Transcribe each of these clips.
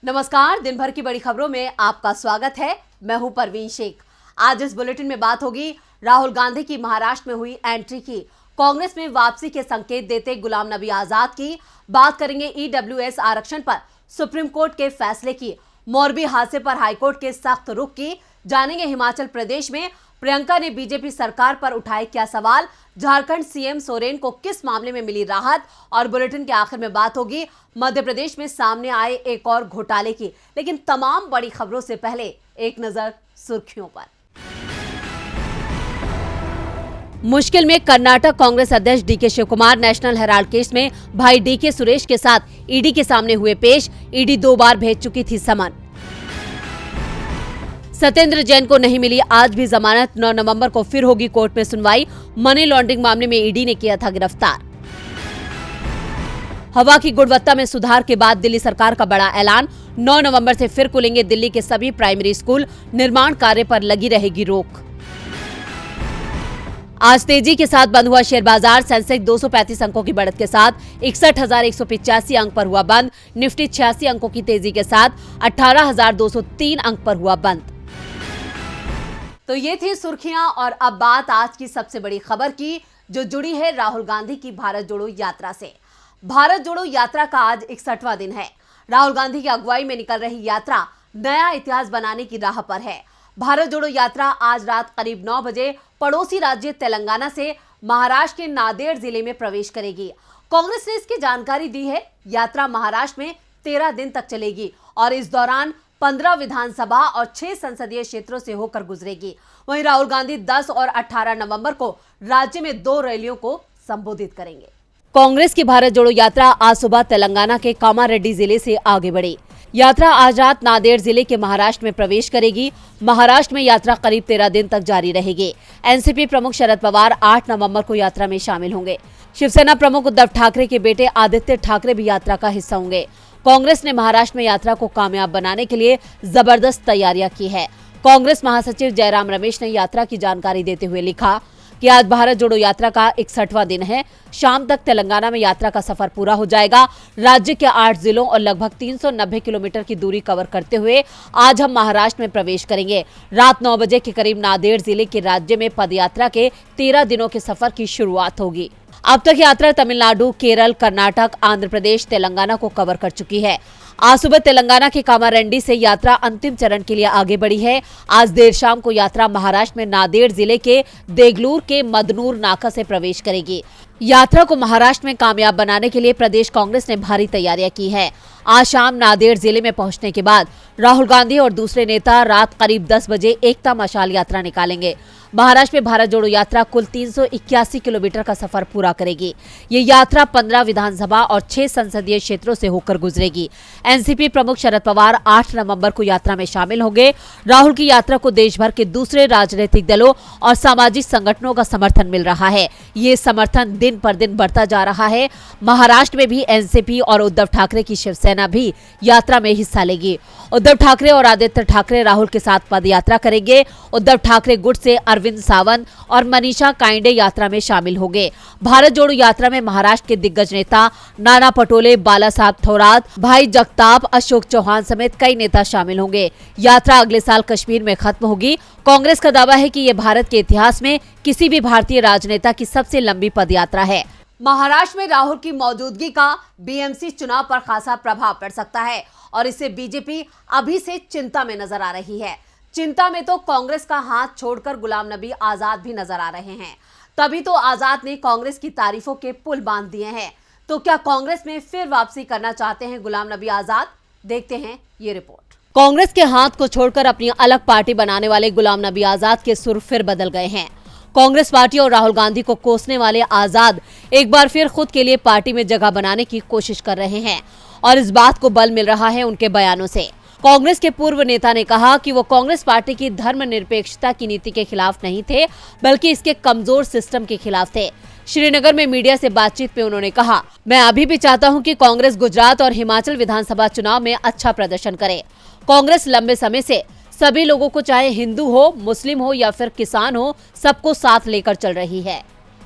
नमस्कार, दिन भर की बड़ी खबरों में आपका स्वागत है। मैं हूं परवीन शेख। आज इस बुलेटिन में बात होगी राहुल गांधी की महाराष्ट्र में हुई एंट्री की, कांग्रेस में वापसी के संकेत देते गुलाम नबी आजाद की, बात करेंगे ईडब्ल्यूएस आरक्षण पर सुप्रीम कोर्ट के फैसले की, मोरबी हादसे पर हाईकोर्ट के सख्त रुख की, जानेंगे हिमाचल प्रदेश में प्रियंका ने बीजेपी सरकार पर उठाए क्या सवाल, झारखंड सीएम सोरेन को किस मामले में मिली राहत, और बुलेटिन के आखिर में बात होगी मध्य प्रदेश में सामने आए एक और घोटाले की। लेकिन तमाम बड़ी खबरों से पहले एक नजर सुर्खियों पर। मुश्किल में कर्नाटक कांग्रेस अध्यक्ष DK Shivakumar National Herald case में भाई डीके सुरेश के साथ ईडी के सामने हुए पेश। ईडी 2 बार भेज चुकी थी समन। सत्येंद्र जैन को नहीं मिली आज भी जमानत, 9 नवंबर को फिर होगी कोर्ट में सुनवाई। मनी लॉन्ड्रिंग मामले में ईडी ने किया था गिरफ्तार। हवा की गुणवत्ता में सुधार के बाद दिल्ली सरकार का बड़ा ऐलान, 9 नवंबर से फिर खुलेंगे दिल्ली के सभी प्राइमरी स्कूल, निर्माण कार्य पर लगी रहेगी रोक। आज तेजी के साथ बंद हुआ शेयर बाजार, सेंसेक्स 235 अंकों की बढ़त के साथ 61,185 अंक पर हुआ बंद। निफ्टी 86 अंकों की तेजी के साथ 18,203 अंक पर हुआ बंद। तो ये थी सुर्खियां, और अब बात आज की सबसे बड़ी खबर की, जो जुड़ी है राहुल गांधी की भारत जोड़ो यात्रा से। भारत जोड़ो यात्रा का आज 61वां दिन है। राहुल गांधी की अगुवाई में निकल रही यात्रा नया इतिहास बनाने की राह पर है। भारत जोड़ो यात्रा आज रात करीब 9 बजे पड़ोसी राज्य तेलंगाना से महाराष्ट्र के नांदेड़ जिले में प्रवेश करेगी। कांग्रेस ने इसकी जानकारी दी है। यात्रा महाराष्ट्र में 13 दिन तक चलेगी और इस दौरान 15 विधानसभा और 6 संसदीय क्षेत्रों से होकर गुजरेगी। वहीं राहुल गांधी 10 और 18 नवंबर को राज्य में 2 रैलियों को संबोधित करेंगे। कांग्रेस की भारत जोड़ो यात्रा आज सुबह तेलंगाना के कामारेड्डी जिले से आगे बढ़ी। यात्रा आज रात नांदेड़ जिले के महाराष्ट्र में प्रवेश करेगी। महाराष्ट्र में यात्रा करीब 13 दिन तक जारी रहेगी। एनसीपी प्रमुख शरद पवार 8 नवंबर को यात्रा में शामिल होंगे। शिवसेना प्रमुख उद्धव ठाकरे के बेटे आदित्य ठाकरे भी यात्रा का हिस्सा होंगे। कांग्रेस ने महाराष्ट्र में यात्रा को कामयाब बनाने के लिए जबरदस्त तैयारियां की है। कांग्रेस महासचिव जयराम रमेश ने यात्रा की जानकारी देते हुए लिखा कि आज भारत जोड़ो यात्रा का 61वां दिन है। शाम तक तेलंगाना में यात्रा का सफर पूरा हो जाएगा। राज्य के 8 जिलों और लगभग 390 किलोमीटर की दूरी कवर करते हुए आज हम महाराष्ट्र में प्रवेश करेंगे। रात 9 बजे के करीब नांदेड़ जिले के राज्य में पदयात्रा के 13 दिनों के सफर की शुरुआत होगी। अब तक यात्रा तमिलनाडु, केरल, कर्नाटक, आंध्र प्रदेश, तेलंगाना को कवर कर चुकी है। आज सुबह तेलंगाना के कामारेड्डी से यात्रा अंतिम चरण के लिए आगे बढ़ी है। आज देर शाम को यात्रा महाराष्ट्र में नांदेड़ जिले के देगलूर के मदनूर नाका से प्रवेश करेगी। यात्रा को महाराष्ट्र में कामयाब बनाने के लिए प्रदेश कांग्रेस ने भारी तैयारियां की है। आज शाम नांदेड़ जिले में पहुंचने के बाद राहुल गांधी और दूसरे नेता रात करीब 10 बजे एकता मशाल यात्रा निकालेंगे। महाराष्ट्र में भारत जोड़ो यात्रा कुल 381 किलोमीटर का सफर पूरा करेगी। ये यात्रा 15 विधानसभा और 6 संसदीय क्षेत्रों से होकर गुजरेगी। एनसीपी प्रमुख शरद पवार 8 नवंबर को यात्रा में शामिल होंगे। राहुल की यात्रा को देश भर के दूसरे राजनीतिक दलों और सामाजिक संगठनों का समर्थन मिल रहा है। ये समर्थन दिन पर दिन बढ़ता जा रहा है। महाराष्ट्र में भी एनसीपी और उद्धव ठाकरे की शिवसेना भी यात्रा में हिस्सा लेगी। उद्धव ठाकरे और आदित्य ठाकरे राहुल के साथ पदयात्रा करेंगे। उद्धव ठाकरे गुट से अरविंद सावंत और मनीषा काइंडे यात्रा में शामिल होंगे। भारत जोड़ो यात्रा में महाराष्ट्र के दिग्गज नेता नाना पटोले, बाला साहब थोरात, भाई जगताप, अशोक चौहान समेत कई नेता शामिल होंगे। यात्रा अगले साल कश्मीर में खत्म होगी। कांग्रेस का दावा है कि ये भारत के इतिहास में किसी भी भारतीय राजनेता की सबसे लंबी पदयात्रा है। महाराष्ट्र में राहुल की मौजूदगी का बीएमसी चुनाव पर खासा प्रभाव पड़ सकता है और इससे बीजेपी अभी से चिंता में नजर आ रही है। चिंता में तो कांग्रेस का हाथ छोड़कर गुलाम नबी आजाद भी नजर आ रहे हैं। तभी तो आजाद ने कांग्रेस की तारीफों के पुल बांध दिए हैं। तो क्या कांग्रेस में फिर वापसी करना चाहते हैं गुलाम नबी आजाद? देखते हैं ये रिपोर्ट। कांग्रेस के हाथ को छोड़कर अपनी अलग पार्टी बनाने वाले गुलाम नबी आजाद के सुर फिर बदल गए हैं। कांग्रेस पार्टी और राहुल गांधी को कोसने वाले आजाद एक बार फिर खुद के लिए पार्टी में जगह बनाने की कोशिश कर रहे हैं और इस बात को बल मिल रहा है उनके बयानों से। कांग्रेस के पूर्व नेता ने कहा कि वो कांग्रेस पार्टी की धर्मनिरपेक्षता की नीति के खिलाफ नहीं थे, बल्कि इसके कमजोर सिस्टम के खिलाफ थे। श्रीनगर में मीडिया से बातचीत में उन्होंने कहा, मैं अभी भी चाहता हूं कि कांग्रेस गुजरात और हिमाचल विधानसभा चुनाव में अच्छा प्रदर्शन करे। कांग्रेस लंबे समय से सभी लोगों को, चाहे हिंदू हो, मुस्लिम हो या फिर किसान हो, सबको साथ लेकर चल रही है।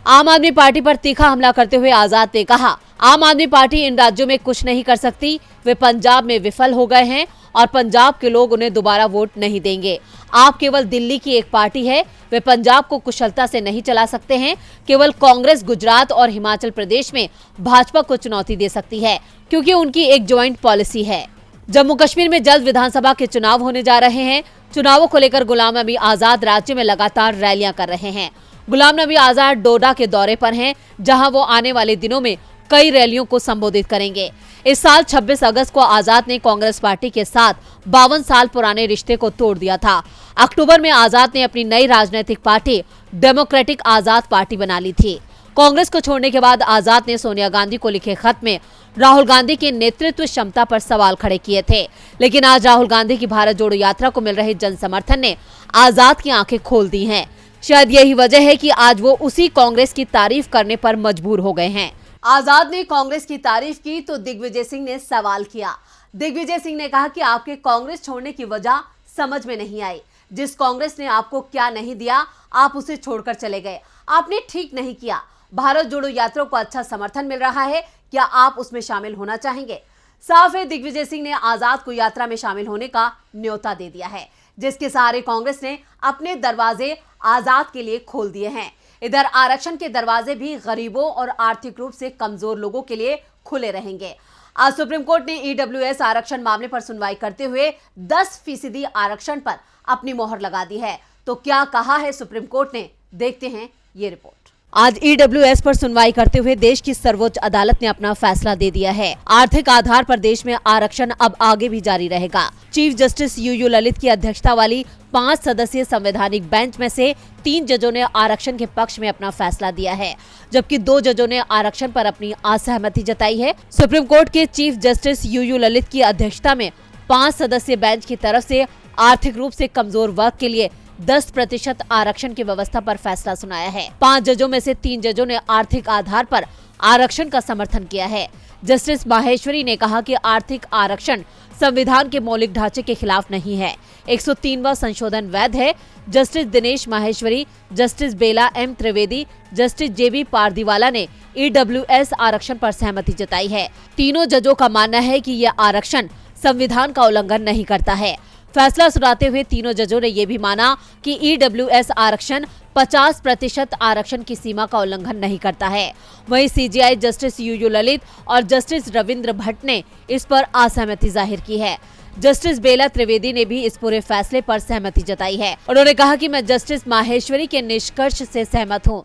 आम आदमी पार्टी पर तीखा हमला करते हुए आजाद ने कहा, आम आदमी पार्टी इन राज्यों में कुछ नहीं कर सकती। वे पंजाब में विफल हो गए हैं और पंजाब के लोग उन्हें दोबारा वोट नहीं देंगे। आप केवल दिल्ली की एक पार्टी है, वे पंजाब को कुशलता से नहीं चला सकते हैं। केवल कांग्रेस गुजरात और हिमाचल प्रदेश में भाजपा को चुनौती दे सकती है, क्योंकि उनकी एक ज्वाइंट पॉलिसी है। जम्मू कश्मीर में जल्द विधानसभा के चुनाव होने जा रहे हैं। चुनावों को लेकर गुलाम नबी आजाद राज्य में लगातार रैलियां कर रहे हैं। गुलाम नबी आजाद डोडा के दौरे पर हैं, जहां वो आने वाले दिनों में कई रैलियों को संबोधित करेंगे। इस साल 26 अगस्त को आजाद ने कांग्रेस पार्टी के साथ 52 साल पुराने रिश्ते को तोड़ दिया था। अक्टूबर में आजाद ने अपनी नई राजनीतिक पार्टी डेमोक्रेटिक आजाद पार्टी बना ली थी। कांग्रेस को छोड़ने के बाद आजाद ने सोनिया गांधी को लिखे खत में राहुल गांधी की नेतृत्व क्षमता पर सवाल खड़े किए थे। लेकिन आज राहुल गांधी की भारत जोड़ो यात्रा को मिल रहे जन समर्थन ने आजाद की आंखें खोल दी हैं। शायद यही वजह है कि आज वो उसी कांग्रेस की तारीफ करने पर मजबूर हो गए हैं। आजाद ने कांग्रेस की तारीफ की तो दिग्विजय सिंह ने सवाल किया। दिग्विजय सिंह ने कहा कि आपके कांग्रेस छोड़ने की वजह समझ में नहीं आई। जिस कांग्रेस ने आपको क्या नहीं दिया, आप उसे छोड़कर चले गए। आपने ठीक नहीं किया। भारत जोड़ो यात्रा को अच्छा समर्थन मिल रहा है, क्या आप उसमें शामिल होना चाहेंगे? साफ है, दिग्विजय सिंह ने आजाद को यात्रा में शामिल होने का न्योता दे दिया है, जिसके सहारे कांग्रेस ने अपने दरवाजे आजाद के लिए खोल दिए हैं। इधर आरक्षण के दरवाजे भी गरीबों और आर्थिक रूप से कमजोर लोगों के लिए खुले रहेंगे। आज सुप्रीम कोर्ट ने ईडब्ल्यूएस आरक्षण मामले पर सुनवाई करते हुए 10% आरक्षण पर अपनी मोहर लगा दी है। तो क्या कहा है सुप्रीम कोर्ट ने, देखते हैं ये रिपोर्ट। आज ईडब्ल्यूएस पर सुनवाई करते हुए देश की सर्वोच्च अदालत ने अपना फैसला दे दिया है। आर्थिक आधार पर देश में आरक्षण अब आगे भी जारी रहेगा। चीफ जस्टिस यूयू ललित की अध्यक्षता वाली 5 सदस्यीय संवैधानिक बेंच में से 3 जजों ने आरक्षण के पक्ष में अपना फैसला दिया है, जबकि 2 जजों ने आरक्षण पर अपनी असहमति जताई है। सुप्रीम कोर्ट के चीफ जस्टिस यूयू ललित की अध्यक्षता में 5 सदस्यीय बेंच की तरफ से आर्थिक रूप से कमजोर वर्ग के लिए 10% आरक्षण की व्यवस्था पर फैसला सुनाया है। 5 जजों में से 3 जजों ने आर्थिक आधार पर आरक्षण का समर्थन किया है। जस्टिस माहेश्वरी ने कहा कि आर्थिक आरक्षण संविधान के मौलिक ढांचे के खिलाफ नहीं है। 103वां संशोधन वैध है। जस्टिस दिनेश माहेश्वरी, जस्टिस बेला एम त्रिवेदी, जस्टिस जेबी पारदीवाला ने ईडब्ल्यूएस आरक्षण पर सहमति जताई है। तीनों जजों का मानना है कि यह आरक्षण संविधान का उल्लंघन नहीं करता है। फैसला सुनाते हुए तीनों जजों ने यह भी माना कि ईडब्ल्यूएस आरक्षण 50% आरक्षण की सीमा का उल्लंघन नहीं करता है। वहीं सीजेआई जस्टिस यूयू ललित और जस्टिस रविंद्र भट्ट ने इस पर असहमति जाहिर की है। जस्टिस बेला त्रिवेदी ने भी इस पूरे फैसले पर सहमति जताई है। उन्होंने कहा कि मैं जस्टिस माहेश्वरी के निष्कर्ष से सहमत हूं।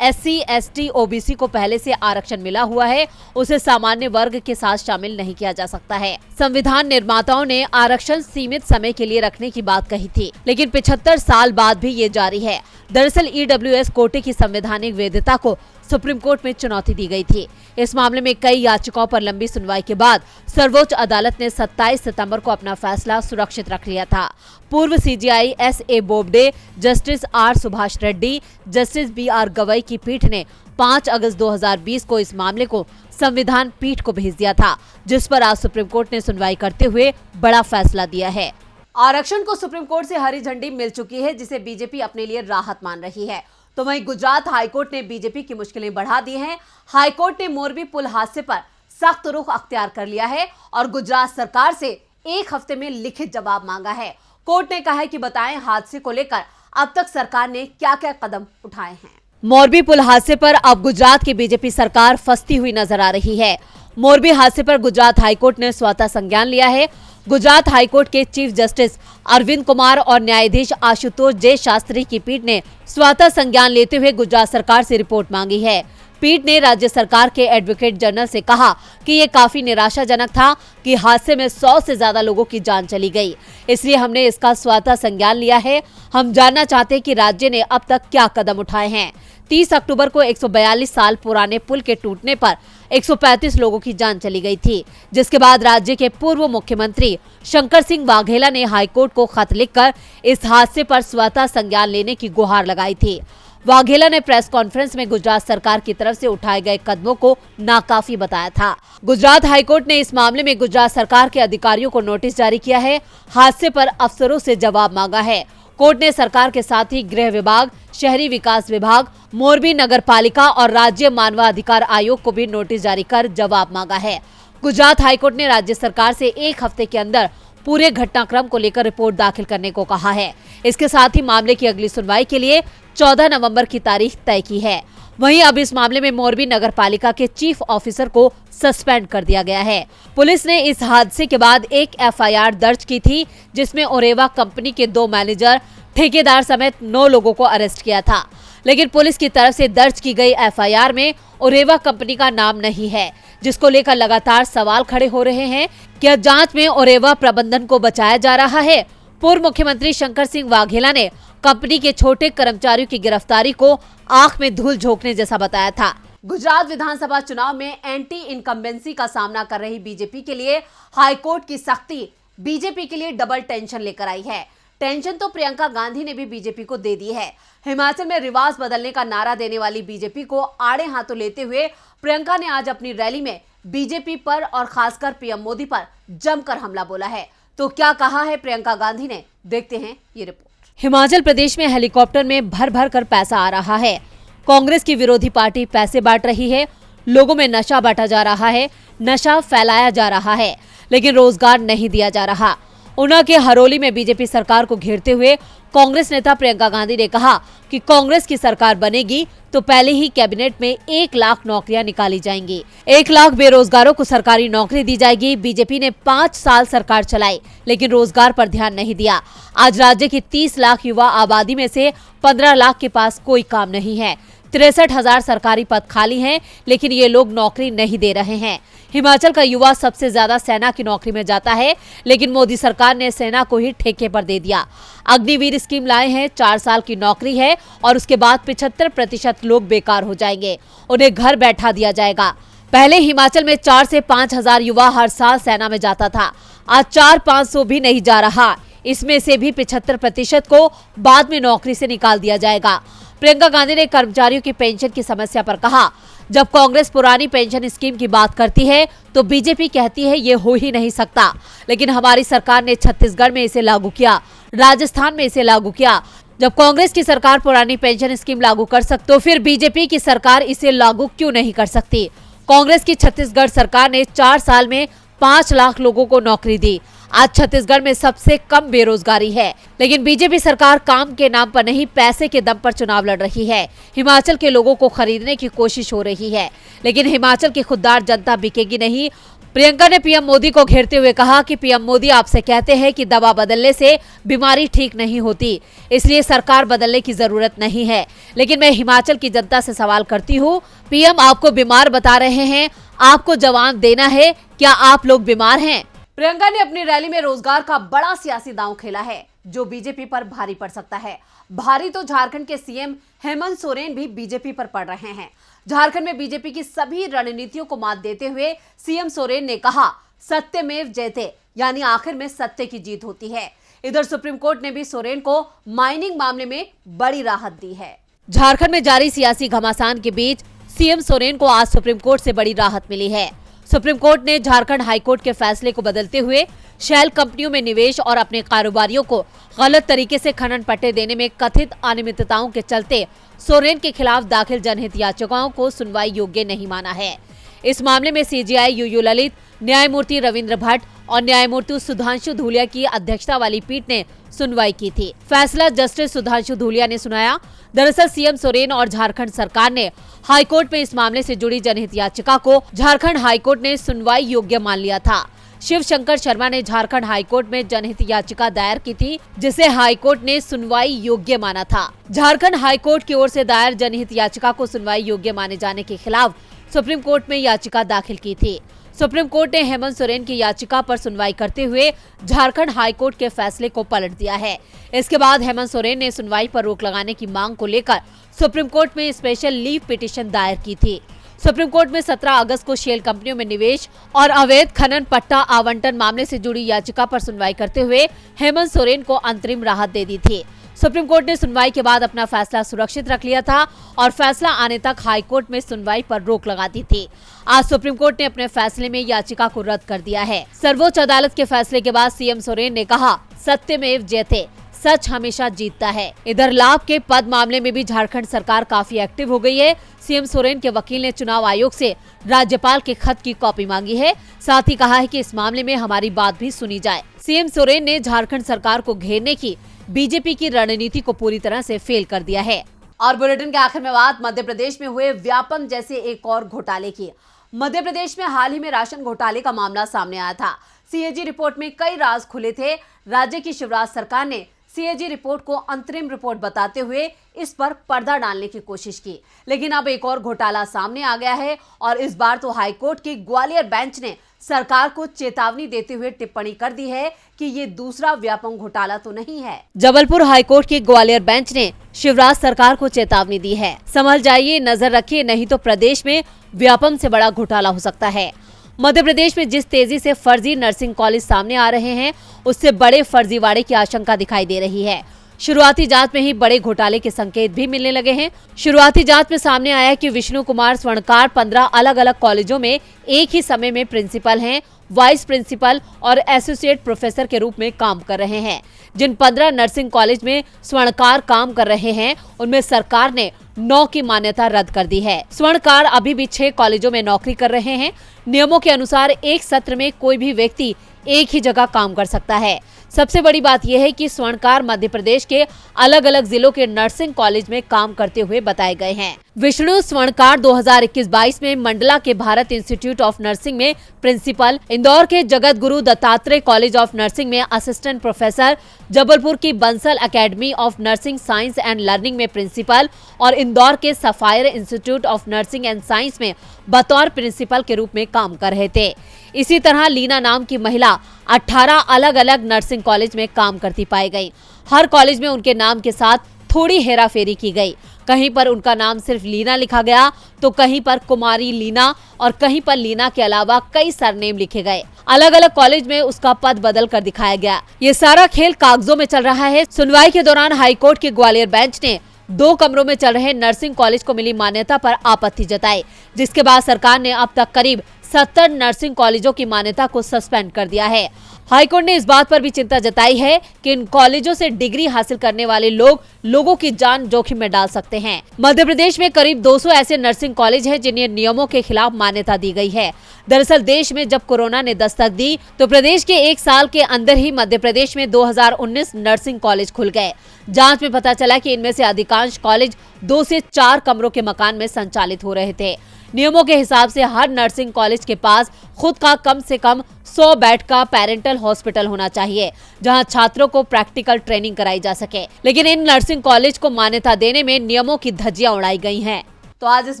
SC, ST, OBC को पहले से आरक्षण मिला हुआ है, उसे सामान्य वर्ग के साथ शामिल नहीं किया जा सकता है। संविधान निर्माताओं ने आरक्षण सीमित समय के लिए रखने की बात कही थी, लेकिन 75 साल बाद भी ये जारी है। दरअसल ईडब्ल्यूएस कोटे की संवैधानिक वैधता को सुप्रीम कोर्ट में चुनौती दी गई थी। इस मामले में कई याचिकाओं पर लंबी सुनवाई के बाद सर्वोच्च अदालत ने 27 सितंबर को अपना फैसला सुरक्षित रख लिया था। पूर्व CJI SA Bobde, justice R Subhash Reddy, justice BR Gavai की पीठ ने 5 अगस्त 2020 को इस मामले को संविधान पीठ को भेज दिया था, जिस पर आज सुप्रीम कोर्ट ने सुनवाई करते हुए बड़ा फैसला दिया है। आरक्षण को सुप्रीम कोर्ट से हरी झंडी मिल चुकी है, जिसे बीजेपी अपने लिए राहत मान रही है। तो वहीं गुजरात हाईकोर्ट ने बीजेपी की मुश्किलें बढ़ा दी हैं। हाईकोर्ट ने मोरबी पुल हादसे पर सख्त रुख अख्तियार कर लिया है और गुजरात सरकार से 1 हफ्ते में लिखित जवाब मांगा है। कोर्ट ने कहा है कि बताएं हादसे को लेकर अब तक सरकार ने क्या-क्या कदम उठाए हैं। मोरबी पुल हादसे पर अब गुजरात की बीजेपी सरकार फंसती हुई नजर आ रही है। मोरबी हादसे पर गुजरात हाईकोर्ट ने स्वतः संज्ञान लिया है। गुजरात हाईकोर्ट के चीफ जस्टिस अरविंद कुमार और न्यायाधीश आशुतोष जे शास्त्री की पीठ ने स्वतः संज्ञान लेते हुए गुजरात सरकार से रिपोर्ट मांगी है। पीठ ने राज्य सरकार के एडवोकेट जनरल से कहा कि ये काफी निराशाजनक था कि हादसे में 100 से ज्यादा लोगों की जान चली गई, इसलिए हमने इसका स्वतः संज्ञान लिया है। हम जानना चाहते हैं कि राज्य ने अब तक क्या कदम उठाए हैं। 30 अक्टूबर को 142 साल पुराने पुल के टूटने पर 135 लोगों की जान चली गई थी, जिसके बाद राज्य के पूर्व मुख्यमंत्री शंकर सिंह वाघेला ने हाईकोर्ट को खत लिखकर इस हादसे पर स्वतः संज्ञान लेने की गुहार लगाई थी। वाघेला ने प्रेस कॉन्फ्रेंस में गुजरात सरकार की तरफ से उठाए गए कदमों को नाकाफी बताया था। गुजरात हाईकोर्ट ने इस मामले में गुजरात सरकार के अधिकारियों को नोटिस जारी किया है। हादसे पर अफसरों से जवाब मांगा है। कोर्ट ने सरकार के साथ ही गृह विभाग, शहरी विकास विभाग, मोरबी नगर पालिका और राज्य मानवाधिकार आयोग को भी नोटिस जारी कर जवाब मांगा है। गुजरात हाईकोर्ट ने राज्य सरकार से 1 हफ्ते के अंदर पूरे घटनाक्रम को लेकर रिपोर्ट दाखिल करने को कहा है। इसके साथ ही मामले की अगली सुनवाई के लिए 14 नवंबर की तारीख तय की है। वहीं अब इस मामले में मोरबी नगर पालिका के चीफ ऑफिसर को सस्पेंड कर दिया गया है। पुलिस ने इस हादसे के बाद एक एफआईआर दर्ज की थी, जिसमें ओरेवा कंपनी के 2 मैनेजर, ठेकेदार समेत 9 लोगों को अरेस्ट किया था। लेकिन पुलिस की तरफ से दर्ज की गई एफआईआर में ओरेवा कंपनी का नाम नहीं है, जिसको लेकर लगातार सवाल खड़े हो रहे हैं। क्या जांच में ओरेवा प्रबंधन को बचाया जा रहा है? पूर्व मुख्यमंत्री शंकर सिंह वाघेला ने कंपनी के छोटे कर्मचारियों की गिरफ्तारी को आंख में धूल झोंकने जैसा बताया था। गुजरात विधानसभा चुनाव में एंटी इनकम्बेंसी का सामना कर रही बीजेपी के लिए हाईकोर्ट की सख्ती बीजेपी के लिए डबल टेंशन लेकर आई है। टेंशन तो प्रियंका गांधी ने भी बीजेपी को दे दी है। हिमाचल में रिवाज बदलने का नारा देने वाली बीजेपी को आड़े हाथों लेते हुए प्रियंका ने आज अपनी रैली में बीजेपी पर और खासकर पीएम मोदी पर जमकर हमला बोला है। तो क्या कहा है प्रियंका गांधी ने, देखते हैं ये रिपोर्ट। हिमाचल प्रदेश में हेलीकॉप्टर में भर भर कर पैसा आ रहा है। कांग्रेस की विरोधी पार्टी पैसे बांट रही है। लोगों में नशा बांटा जा रहा है, नशा फैलाया जा रहा है, लेकिन रोजगार नहीं दिया जा रहा। ऊना के हरोली में बीजेपी सरकार को घेरते हुए कांग्रेस नेता प्रियंका गांधी ने कहा कि कांग्रेस की सरकार बनेगी तो पहले ही कैबिनेट में 1 लाख नौकरियां निकाली जाएंगी। 1 लाख बेरोजगारों को सरकारी नौकरी दी जाएगी। बीजेपी ने 5 साल सरकार चलाई, लेकिन रोजगार पर ध्यान नहीं दिया। आज राज्य की 30 लाख युवा आबादी में से 15 लाख के पास कोई काम नहीं है। 63,000 सरकारी पद खाली हैं, लेकिन ये लोग नौकरी नहीं दे रहे हैं। हिमाचल का युवा सबसे ज्यादा सेना की नौकरी में जाता है, लेकिन मोदी सरकार ने सेना को ही ठेके पर दे दिया। अग्निवीर स्कीम लाए हैं, 4 साल की नौकरी है और उसके बाद 75% लोग बेकार हो जाएंगे, उन्हें घर बैठा दिया जाएगा। पहले हिमाचल में 4 से 5,000 युवा हर साल सेना में जाता था, आज 400-500 भी नहीं जा रहा। इसमें से भी 75% को बाद में नौकरी से निकाल दिया जाएगा। प्रियंका गांधी ने कर्मचारियों की पेंशन की समस्या पर कहा, जब कांग्रेस पुरानी पेंशन स्कीम की बात करती है तो बीजेपी कहती है ये हो ही नहीं सकता, लेकिन हमारी सरकार ने छत्तीसगढ़ में इसे लागू किया, राजस्थान में इसे लागू किया। जब कांग्रेस की सरकार पुरानी पेंशन स्कीम लागू कर सकती तो फिर बीजेपी की सरकार इसे लागू क्यों नहीं कर सकती? कांग्रेस की छत्तीसगढ़ सरकार ने 4 साल में 5 लाख लोगों को नौकरी दी। आज छत्तीसगढ़ में सबसे कम बेरोजगारी है, लेकिन बीजेपी सरकार काम के नाम पर नहीं, पैसे के दम पर चुनाव लड़ रही है। हिमाचल के लोगों को खरीदने की कोशिश हो रही है, लेकिन हिमाचल की खुददार जनता बिकेगी नहीं। प्रियंका ने पीएम मोदी को घेरते हुए कहा कि पीएम मोदी आपसे कहते हैं कि दवा बदलने से बीमारी ठीक नहीं होती, इसलिए सरकार बदलने की जरूरत नहीं है। लेकिन मैं हिमाचल की जनता से सवाल करती हूँ, पीएम आपको बीमार बता रहे हैं, आपको जवाब देना है, क्या आप लोग बीमार हैं? प्रियंका ने अपनी रैली में रोजगार का बड़ा सियासी दांव खेला है, जो बीजेपी पर भारी पड़ सकता है। भारी तो झारखंड के सीएम हेमंत सोरेन भी बीजेपी पर पड़ रहे हैं। झारखंड में बीजेपी की सभी रणनीतियों को मात देते हुए सीएम सोरेन ने कहा, सत्यमेव जयते, यानी आखिर में सत्य की जीत होती है। इधर सुप्रीम कोर्ट ने भी सोरेन को माइनिंग मामले में बड़ी राहत दी है। झारखंड में जारी सियासी घमासान के बीच सीएम सोरेन को आज सुप्रीम कोर्ट से बड़ी राहत मिली है। सुप्रीम कोर्ट ने झारखंड हाईकोर्ट के फैसले को बदलते हुए शैल कंपनियों में निवेश और अपने कारोबारियों को गलत तरीके से खनन पट्टे देने में कथित अनियमितताओं के चलते सोरेन के खिलाफ दाखिल जनहित याचिकाओं को सुनवाई योग्य नहीं माना है। इस मामले में सीजेआई यूयू ललित, न्यायमूर्ति रविंद्र भट्ट और न्यायमूर्ति सुधांशु धूलिया की अध्यक्षता वाली पीठ ने सुनवाई की थी। फैसला जस्टिस सुधांशु धूलिया ने सुनाया। दरअसल सीएम सोरेन और झारखंड सरकार ने हाईकोर्ट में इस मामले से जुड़ी जनहित याचिका को झारखंड हाईकोर्ट ने सुनवाई योग्य मान लिया था। शिव शंकर शर्मा ने झारखंड हाईकोर्ट में जनहित याचिका दायर की थी, जिसे हाईकोर्ट ने सुनवाई योग्य माना था। झारखंड हाईकोर्ट की ओर से दायर जनहित याचिका को सुनवाई योग्य माने जाने के खिलाफ सुप्रीम कोर्ट में याचिका दाखिल की थी। सुप्रीम कोर्ट ने हेमंत सोरेन की याचिका पर सुनवाई करते हुए झारखंड हाईकोर्ट के फैसले को पलट दिया है। इसके बाद हेमंत सोरेन ने सुनवाई पर रोक लगाने की मांग को लेकर सुप्रीम कोर्ट में स्पेशल लीव पिटीशन दायर की थी। सुप्रीम कोर्ट में 17 अगस्त को शेल कंपनियों में निवेश और अवैध खनन पट्टा आवंटन मामले से जुड़ी याचिका पर सुनवाई करते हुए हेमंत सोरेन को अंतरिम राहत दे दी थी। सुप्रीम कोर्ट ने सुनवाई के बाद अपना फैसला सुरक्षित रख लिया था और फैसला आने तक हाईकोर्ट में सुनवाई पर रोक लगा दी थी। आज सुप्रीम कोर्ट ने अपने फैसले में याचिका को रद्द कर दिया है। सर्वोच्च अदालत के फैसले के बाद सीएम सोरेन ने कहा, सत्यमेव जयते, सच हमेशा जीतता है। इधर लाभ के पद मामले में भी झारखंड सरकार काफी एक्टिव हो गई है। सीएम सोरेन के वकील ने चुनाव आयोग से राज्यपाल के खत की कॉपी मांगी है। साथ ही कहा है कि इस मामले में हमारी बात भी सुनी जाए। सीएम सोरेन ने झारखंड सरकार को घेरने की बीजेपी की रणनीति को पूरी तरह से फेल कर दिया है। और बुलेटिन के आखिर में बात मध्य प्रदेश में हुए व्यापम जैसे एक और घोटाले की। मध्य प्रदेश में हाल ही में राशन घोटाले का मामला सामने आया था। सीएजी रिपोर्ट में कई राज खुले थे। राज्य की शिवराज सरकार ने सीएजी रिपोर्ट को अंतरिम रिपोर्ट बताते हुए इस पर पर्दा डालने की कोशिश की, लेकिन अब एक और घोटाला सामने आ गया है और इस बार तो हाईकोर्ट की ग्वालियर बेंच ने सरकार को चेतावनी देते हुए टिप्पणी कर दी है कि ये दूसरा व्यापम घोटाला तो नहीं है। जबलपुर हाईकोर्ट की ग्वालियर बेंच ने शिवराज सरकार को चेतावनी दी है, संभल जाइए, नजर रखिए, नहीं तो प्रदेश में व्यापम से बड़ा घोटाला हो सकता है। मध्य प्रदेश में जिस तेजी से फर्जी नर्सिंग कॉलेज सामने आ रहे हैं, उससे बड़े फर्जीवाड़े की आशंका दिखाई दे रही है। शुरुआती जांच में ही बड़े घोटाले के संकेत भी मिलने लगे हैं। शुरुआती जांच में सामने आया कि विष्णु कुमार स्वर्णकार 15 अलग अलग कॉलेजों में एक ही समय में प्रिंसिपल हैं, वाइस प्रिंसिपल और एसोसिएट प्रोफेसर के रूप में काम कर रहे हैं। जिन 15 नर्सिंग कॉलेज में स्वर्णकार काम कर रहे हैं, उनमें सरकार ने 9 की मान्यता रद्द कर दी है। स्वर्णकार अभी भी 6 कॉलेजों में नौकरी कर रहे हैं। नियमों के अनुसार एक सत्र में कोई भी व्यक्ति एक ही जगह काम कर सकता है। सबसे बड़ी बात यह है कि स्वर्णकार मध्य प्रदेश के अलग अलग जिलों के नर्सिंग कॉलेज में काम करते हुए बताए गए हैं। विष्णु स्वर्णकार 2021-22 में मंडला के भारत इंस्टीट्यूट ऑफ नर्सिंग में प्रिंसिपल, इंदौर के Jagat Guru Dattatreya college of nursing में असिस्टेंट प्रोफेसर, जबलपुर की Bansal academy of nursing science and learning में प्रिंसिपल और इंदौर के sapphire institute of nursing and science में बतौर प्रिंसिपल के रूप में काम कर रहे थे। इसी तरह लीना नाम की महिला 18 अलग अलग नर्सिंग कॉलेज में काम करती पाई गई। हर कॉलेज में उनके नाम के साथ थोड़ी हेराफेरी की गई। कहीं पर उनका नाम सिर्फ लीना लिखा गया, तो कहीं पर कुमारी लीना और कहीं पर लीना के अलावा कई सरनेम लिखे गए। अलग अलग कॉलेज में उसका पद बदल कर दिखाया गया। ये सारा खेल कागजों में चल रहा है। सुनवाई के दौरान हाईकोर्ट की ग्वालियर बेंच ने 2 कमरों में चल रहे नर्सिंग कॉलेज को मिली मान्यता पर आपत्ति जताई, जिसके बाद सरकार ने अब तक करीब 70 नर्सिंग कॉलेजों की मान्यता को सस्पेंड कर दिया है। हाईकोर्ट ने इस बात पर भी चिंता जताई है कि इन कॉलेजों से डिग्री हासिल करने वाले लोगों की जान जोखिम में डाल सकते हैं। मध्य प्रदेश में करीब 200 ऐसे नर्सिंग कॉलेज हैं जिन्हें नियमों के खिलाफ मान्यता दी गई है। दरअसल देश में जब कोरोना ने दस्तक दी, तो प्रदेश के 1 साल के अंदर ही मध्य प्रदेश में 2019 नर्सिंग कॉलेज खुल गए। जांच में पता चला कि इनमें से अधिकांश कॉलेज 2 से 4 कमरों के मकान में संचालित हो रहे थे। नियमों के हिसाब से हर नर्सिंग कॉलेज के पास खुद का कम से कम 100 बेड का पेरेंटल हॉस्पिटल होना चाहिए, जहां छात्रों को प्रैक्टिकल ट्रेनिंग कराई जा सके। लेकिन इन नर्सिंग कॉलेज को मान्यता देने में नियमों की धज्जियां उड़ाई गई हैं। तो आज इस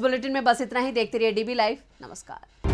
बुलेटिन में बस इतना ही। देखते रहिए डीबी लाइव। नमस्कार।